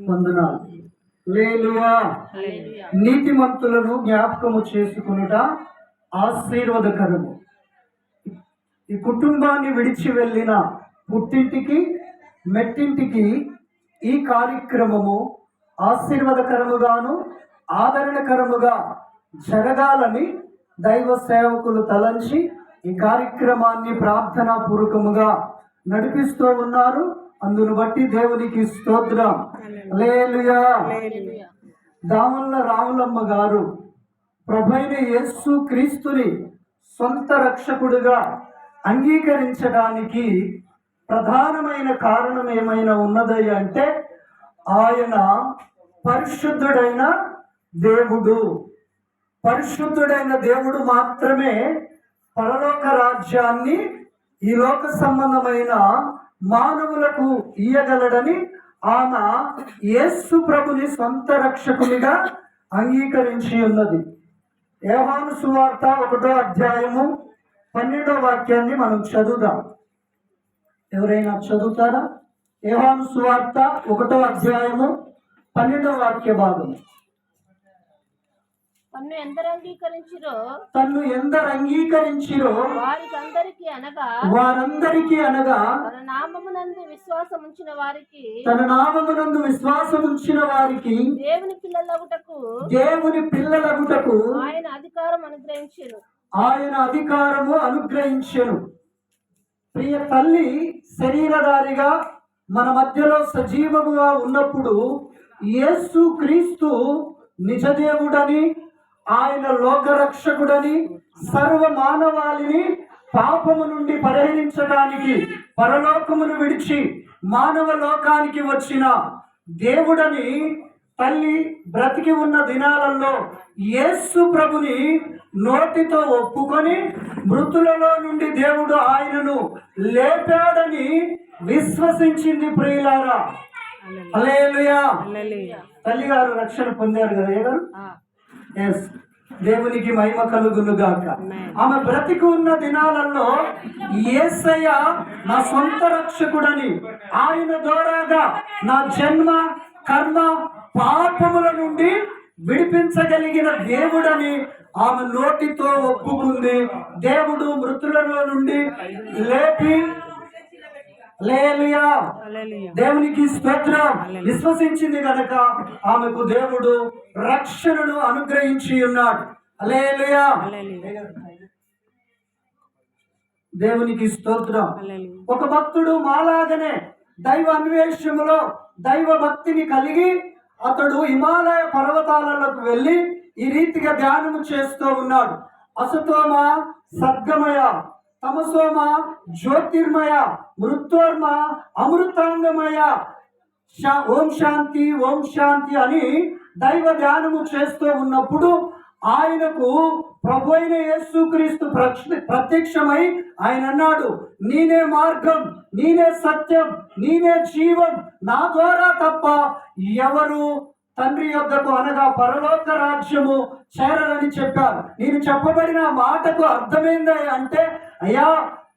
వందనాలు. హల్లెలూయా. నీతిమంతులను జ్ఞాపకము చేసుకొనుట ఆశీర్వాదకరము. ఈ కుటుంబాన్ని విడిచి వెళ్ళిన పుట్టింటికి మెట్టింటికి ఈ కార్యక్రమము ఆశీర్వాదకరముగాను ఆదరణకరముగా జరగాలని దైవ సేవకులు తలంచి ఈ కార్యక్రమాన్ని ప్రార్థనా పూర్వకముగా నడిపిస్తూ ఉన్నారు. అందును బట్టి దేవునికి స్తోత్రం. హల్లెలూయా. దామల్ల రాములమ్మ గారు ప్రభువైన యేసు క్రీస్తుని సొంత రక్షకుడిగా అంగీకరించడానికి ప్రధానమైన కారణం ఏమైనా ఉన్నది అంటే ఆయన పరిశుద్ధుడైన దేవుడు. పరిశుద్ధుడైన దేవుడు మాత్రమే పరలోక రాజ్యాన్ని ఈ లోక సంబంధమైన మానవులకు ఇయ్యగలడని ఆమె యేసు ప్రభుని సొంత రక్షకునిగా అంగీకరించి ఉన్నది. యోహాను సువార్త 1వ అధ్యాయము 12వ వాక్యాన్ని మనం చదువుదాం. ఎవరైనా చదువుతారా? యోహాను సువార్త 1వ అధ్యాయము 12వ వాక్య భాగం. తన్ను ఎందరు అంగీకరించిరో వారందరికీ అనగా తన నామమునందు విశ్వాసముంచిన వారికి దేవుని పిల్లలగుటకు ఆయన అధికారము అనుగ్రహించెను. ప్రియ తల్లి శరీరధారిగా మన మధ్యలో సజీవముగా ఉన్నప్పుడు యేసు క్రీస్తు నిజదేవుడని, ఆయన లోకరక్షకుడని, సర్వ మానవాళిని పాపము నుండి పరిహరించడానికి పరలోకమును విడిచి మానవ లోకానికి వచ్చిన దేవుడని తల్లి బ్రతికి ఉన్న దినాలలో యేసు ప్రభుని నోటితో ఒప్పుకొని మృతులలో నుండి దేవుడు ఆయనను లేపాడని విశ్వసించింది. ప్రియులారా, హల్లెలూయా. తల్లి గారు రక్షణ పొందారు కదా గారు. ఎస్, దేవునికి మహిమ కలుగును గాక. ఆమె బ్రతికి ఉన్న దినాలలో యేసయ్య నా సొంత రక్షకుడని, ఆయన ద్వారాగా నా జన్మ కర్మ పాపముల నుండి విడిపించగలిగిన దేవుడని ఆమె నోటితో ఒప్పుకుంది. దేవుడు మృతులలో నుండి లేపి, హల్లెలూయా, దేవునికి స్తోత్రం, విశ్వసించింది కనుక ఆమెకు దేవుడు రక్షణను అనుగ్రహించి ఉన్నాడు. హల్లెలూయా, దేవునికి స్తోత్రం. ఒక భక్తుడు మాలాగనే దైవ అన్వేషణలో దైవ భక్తిని కలిగి అతడు హిమాలయ పర్వతాలకు వెళ్ళి ఈ రీతిగా ధ్యానము చేస్తూ ఉన్నాడు. అసతోమ సద్గమయ, తమసోమ జ్యోతిర్మయ, మృత్యోర్మ అమృతాంగమయ, ఓం శాంతి ఓం శాంతి అని దైవ ధ్యానము చేస్తూ ఉన్నప్పుడు ఆయనకు ప్రభు అయిన యేసుక్రీస్తు ప్రత్యక్షమై ఆయన అన్నాడు, నేనే మార్గం, నేనే సత్యం, నేనే జీవం, నా ద్వారా తప్ప ఎవరు తండ్రి యొద్దకు అనగా పరలోక రాజ్యము చేరని చెప్పారు. నేను చెప్పబడిన మాటకు అర్థమైంది అంటే, అయ్యా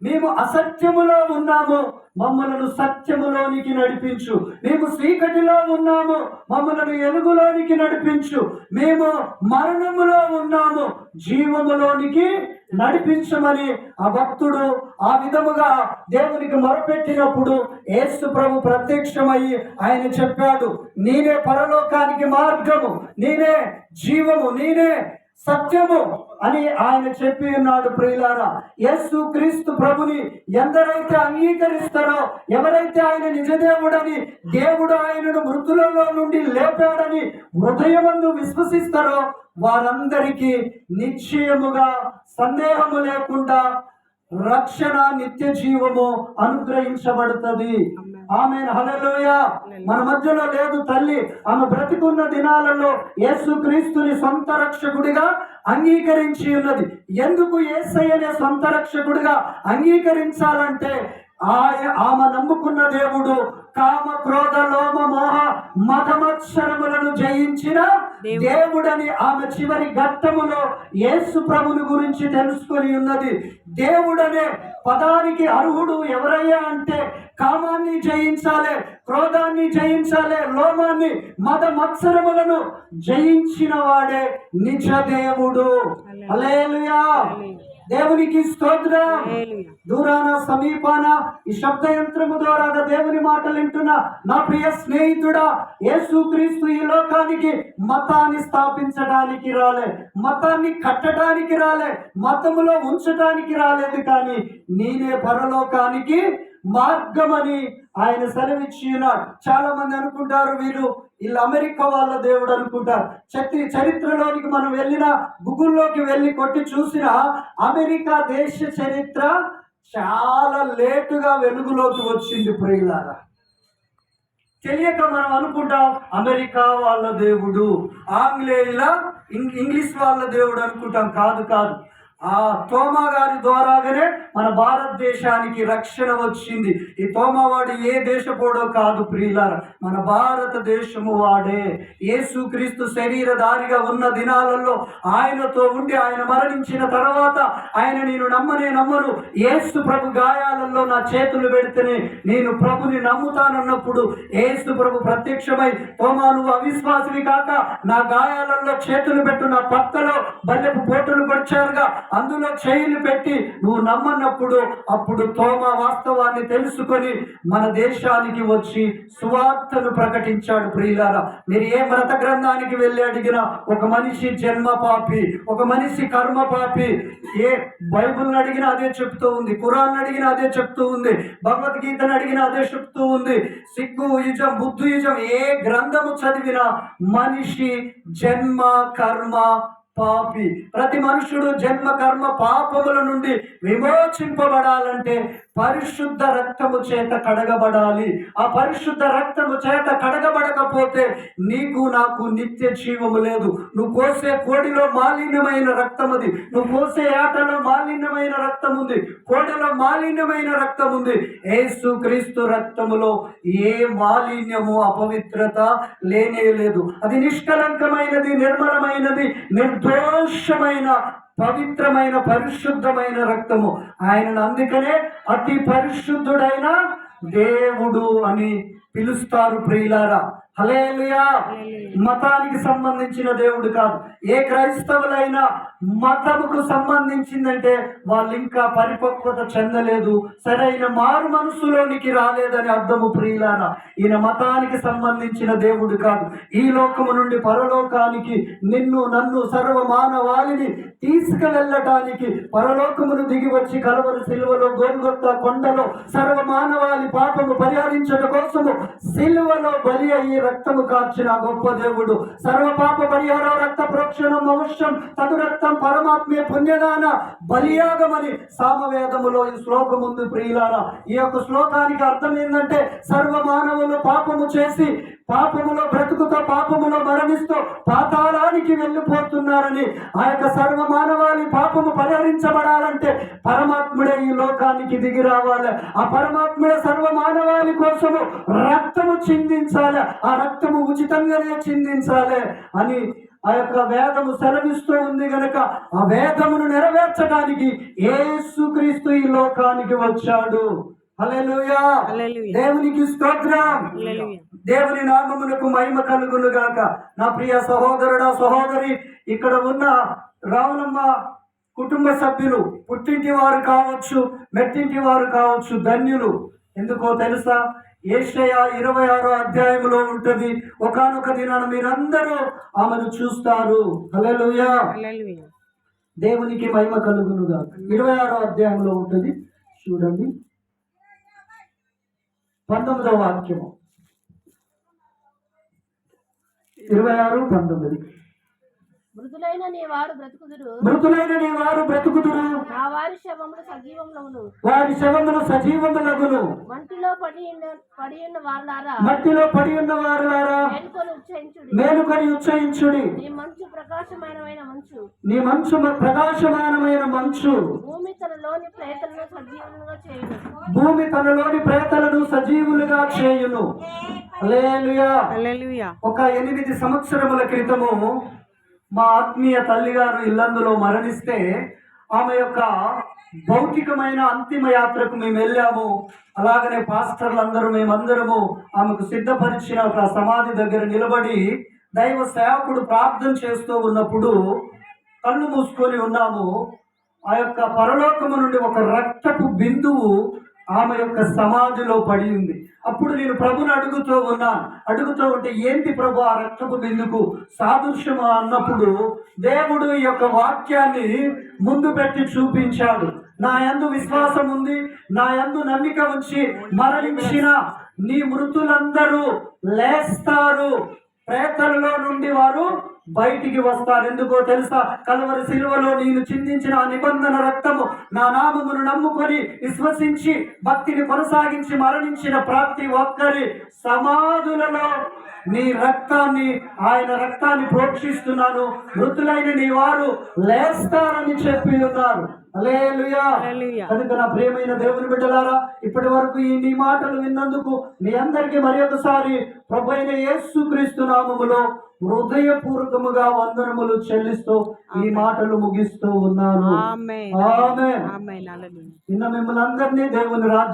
మేము అసత్యములో ఉన్నాము, మమ్మలను సత్యములోనికి నడిపించు. మేము చీకటిలో ఉన్నాము, మమ్మలను వెలుగులోనికి నడిపించు. మేము మరణములో ఉన్నాము, జీవములోనికి నడిపించమని ఆ భక్తుడు ఆ విధముగా దేవునికి మొరపెట్టినప్పుడు యేసు ప్రభు ప్రత్యక్షమయ్యి ఆయన చెప్పాడు, నేనే పరలోకానికి మార్గము, నేనే జీవము, నేనే సత్యము అని ఆయన చెప్పి ఉన్నాడు. ప్రియులారా, యేసు క్రీస్తు ప్రభుని ఎందరైతే అంగీకరిస్తారో, ఎవరైతే ఆయన నిజదేవుడని, దేవుడు ఆయనను మృతులలో నుండి లేపాడని హృదయమందు విశ్వసిస్తారో వారందరికీ నిశ్చయముగా సందేహము లేకుండా రక్షణ, నిత్య జీవము అనుగ్రహించబడుతుంది. ఆమేన్, హల్లెలూయా. మన మధ్యలో లేదు తల్లి. ఆమె బ్రతికున్న దినాలలో యేసు క్రీస్తుని సొంత రక్షకుడిగా అంగీకరించి ఉన్నది. ఎందుకు యేసయ్యనే సొంత రక్షకుడిగా అంగీకరించాలంటే ఆమె నమ్ముకున్న దేవుడు కామ క్రోధ లోమ మోహ మదమత్సరములను జయించిన దేవుడని ఆమె చివరి ఘట్టములో యేసు ప్రభుని గురించి తెలుసుకొని ఉన్నది. దేవుడనే పదానికి అర్హుడు ఎవరయ్యా అంటే కామాన్ని జయించాలి, క్రోధాన్ని జయించాలి, లోమాన్ని మద మత్సరములను జయించిన వాడే నిజ దేవుడు. హల్లెలూయా, దేవునికి స్తోత్రం. దూరాన సమీపాన ఈ శబ్ద యంత్రము ద్వారా దేవుని మాటలు వింటున్న నా ప్రియ స్నేహితుడా, యేసుక్రీస్తు ఈ లోకానికి మతాన్ని స్థాపించడానికి రాలే, మతాన్ని కట్టడానికి రాలే, మతములో ఉంచడానికి రాలేదు, కానీ నేనే పరలోకానికి మార్గమని ఆయన సెలవిచ్చి ఉన్నాడు. చాలా మంది అనుకుంటారు వీళ్ళు అమెరికా వాళ్ళ దేవుడు అనుకుంటారు. చరిత్రలోనికి మనం వెళ్ళిన గూగుల్లోకి వెళ్ళి కొట్టి చూసిన అమెరికా దేశ చరిత్ర చాలా లేటుగా వెలుగులోకి వచ్చింది ప్రియులారా. తెలియక మనం అనుకుంటాం అమెరికా వాళ్ళ దేవుడు, ఆంగ్లేయుల ఇంగ్లీష్ వాళ్ళ దేవుడు అనుకుంటాం. కాదు కాదు, ఆ తోమా గారి ద్వారాగానే మన భారతదేశానికి రక్షణ వచ్చింది. ఈ తోమావాడు ఏ దేశపోడో కాదు ప్రియులారా, మన భారతదేశము వాడే. యేసుక్రీస్తు శరీరధారిగా ఉన్న దినాలలో ఆయనతో ఉండి ఆయన మరణించిన తర్వాత ఆయన నేను నమ్మను, యేసు ప్రభు గాయాలలో నా చేతులు పెడితేనే నేను ప్రభుని నమ్ముతానన్నప్పుడు యేసు ప్రభు ప్రత్యక్షమై తోమా నువ్వు అవిశ్వాసివి కాక నా గాయాలలో చేతులు పెట్టు, నా పక్కలో బల్లెపు పోటులు పడిచారుగా అందులో చేయిలు పెట్టి నువ్వు నమ్మన్నప్పుడు అప్పుడు తోమా వాస్తవాన్ని తెలుసుకొని మన దేశానికి వచ్చి సువార్తను ప్రకటించాడు. ప్రియులారా, మీరు ఏ మత గ్రంథానికి వెళ్ళి అడిగినా ఒక మనిషి జన్మ పాపి, ఒక మనిషి కర్మ పాపి. ఏ బైబుల్ని అడిగినా అదే చెప్తూ ఉంది, ఖురాన్ అడిగినా అదే చెప్తూ ఉంది, భగవద్గీతను అడిగినా అదే చెప్తూ ఉంది. సిగ్గుయిజం, బుద్ధుయిజం ఏ గ్రంథము చదివినా మనిషి జన్మ కర్మ పాపి. ప్రతి మనుషుడు జన్మ కర్మ పాపముల నుండి విమోచింపబడాలంటే పరిశుద్ధ రక్తము చేత కడగబడాలి. ఆ పరిశుద్ధ రక్తము చేత కడగబడకపోతే నీకు నాకు నిత్య జీవము లేదు. నువ్వు కోసే కోడిలో మాలిన్యమైన రక్తం ఉంది, నువ్వు కోసే ఆటలో మాలిన్యమైన రక్తం ఉంది, కోడలో మాలిన్యమైన రక్తం ఉంది. యేసుక్రీస్తు రక్తములో ఏ మాలిన్యము అపవిత్రత లేనే లేదు. అది నిష్కలంకమైనది, నిర్మలమైనది, నిర్దోషమైన పవిత్రమైన పరిశుద్ధమైన రక్తము. ఆయనను అందుకనే అతి పరిశుద్ధుడైన దేవుడు అని పిలుస్తారు ప్రియులారా. హల్లెలూయా. మతానికి సంబంధించిన దేవుడు కాదు. ఏ క్రైస్తవులైనా మతముకు సంబంధించిందంటే వాళ్ళు ఇంకా పరిపక్వత చెందలేదు, సరైన మారు మనసులోనికి రాలేదని అర్థము ప్రియులారా. ఈయన మతానికి సంబంధించిన దేవుడు కాదు. ఈ లోకము నుండి పరలోకానికి నిన్ను నన్ను సర్వ మానవాళిని తీసుకువెళ్ళటానికి పరలోకమును దిగి వచ్చి కలవరి సిలువలో గోల్గొత్తా కొండలో సర్వ మానవాళి పాపము పరిహరించడం కోసము సిలువలో బలి అయ్యి రక్తము కార్చిన గొప్ప దేవుడు. సర్వ పాప పరిహార రక్త ప్రోక్షణం అవశ్యం తదు రక్తం పరమాత్మే పుణ్యదాన బలియాగమని సామవేదములో ఈ శ్లోకం ఉంది ప్రియులారా. ఈ యొక్క శ్లోకానికి అర్థం ఏంటంటే సర్వ మానవులు పాపము చేసి పాపములో బ్రతుకుతో పాపములో మరణిస్తూ పాతాళానికి వెళ్ళిపోతున్నారని, ఆ యొక్క సర్వ మానవాళి పాపము పరిహరించబడాలంటే పరమాత్ముడే ఈ లోకానికి దిగి రావాలి. ఆ పరమాత్ముడే సర్వ మానవాళి కోసము రక్తము చిందించాలి, ఆ రక్తము ఉచితంగానే చిందించాలి అని ఆ యొక్క వేదము సెలవిస్తూ ఉంది గనక ఆ వేదమును నెరవేర్చడానికి యేసుక్రీస్తు ఈ లోకానికి వచ్చాడు. హల్లెలూయా. దేవునికి స్తోత్రం. దేవుని నామమునకు మహిమ కలుగును గాక. నా ప్రియ సహోదరుడా సహోదరి, ఇక్కడ ఉన్న రావులమ్మ కుటుంబ సభ్యులు పుట్టింటి వారు కావచ్చు, మెట్టింటి వారు కావచ్చు, ధన్యులు. ఎందుకో తెలుసా? యెషయా 26వ అధ్యాయంలో ఉంటది. ఒకానొక దినాన మీరందరూ ఆమెను చూస్తారు. హల్లెలూయా. దేవునికి మహిమ కలుగును గాక. 26వ అధ్యాయంలో ఉంటది, చూడండి 19వ వాక్యము. 26:19. మృతులైన నీ వారు బ్రతుకుదురు, నా వారి శవములు సజీవములగును, వారి శవములు సజీవములగును. మట్టిలో పడి ఉన్న వారులారా మేల్కొని ఉచ్చరించుడి. మేలుకొని ఉచ్చరించుడి. నీ మంచు ప్రకాశమానమైన మంచు. నీ మంచు ప్రకాశమానమైన మంచు. భూమి తనలోని ప్రేతలను సజీవులుగా చేయును. భూమి తనలోని ప్రేతలను సజీవులుగా చేయును. హల్లెలూయా. హల్లెలూయా. ఒక 8 సంవత్సరముల క్రితము మా ఆత్మీయ తల్లిగారు ఇల్లందులో మరణిస్తే ఆమె యొక్క భౌతికమైన అంతిమ యాత్రకు మేము వెళ్ళాము. అలాగనే పాస్టర్లందరూ మేమందరము ఆమెకు సిద్ధపరిచిన ఒక సమాధి దగ్గర నిలబడి దైవ సేవకుడు ప్రార్థన చేస్తూ ఉన్నప్పుడు కళ్ళు మూసుకొని ఉన్నాము. ఆ యొక్క పరలోకము నుండి ఒక రక్తపు బిందువు ఆమె యొక్క సమాధిలో పడి ఉంది. అప్పుడు నేను ప్రభుని అడుగుతూ ఉంటే ఏంటి ప్రభు ఆ రక్తపు బిందుకు సాదృశ్యమా అన్నప్పుడు దేవుడు ఈ యొక్క వాక్యాన్ని ముందు పెట్టి చూపించాడు. నా యందు విశ్వాసం ఉంది, నా యందు నమ్మిక ఉంచి మరణించిన నీ మృతులందరూ లేస్తారు, ప్రేతలలో నుండి వారు బయటికి వస్తారు. ఎందుకో తెలుసా? కల్వరి సిలువలో నేను చిందించిన ఆ నిబంధన రక్తము నా నామమును నమ్ముకొని విశ్వసించి భక్తిని కొనసాగించి మరణించిన ప్రతి ఒక్కరి సమాధులలో ఆయన రక్తాన్ని ప్రోక్షిస్తున్నాను, మృతులైన నీ వారు లేస్తారని చెప్పి ఉన్నారు. హల్లెలూయా. కనుక నా ప్రియమైన దేవుని బిడ్డలారా, ఇప్పటి వరకు నీ మాటలు విన్నందుకు మీ అందరికీ మరి ఒకసారి ప్రభువైన యేసుక్రీస్తు నామములో హృదయపూర్వకముగా వందనములు చెల్లిస్తూ ఈ మాటలు ముగిస్తూ ఉన్నాను. ఆమేన్. నిన్న మిమ్మల్ని అందరినీ దేవుని రాజ్యం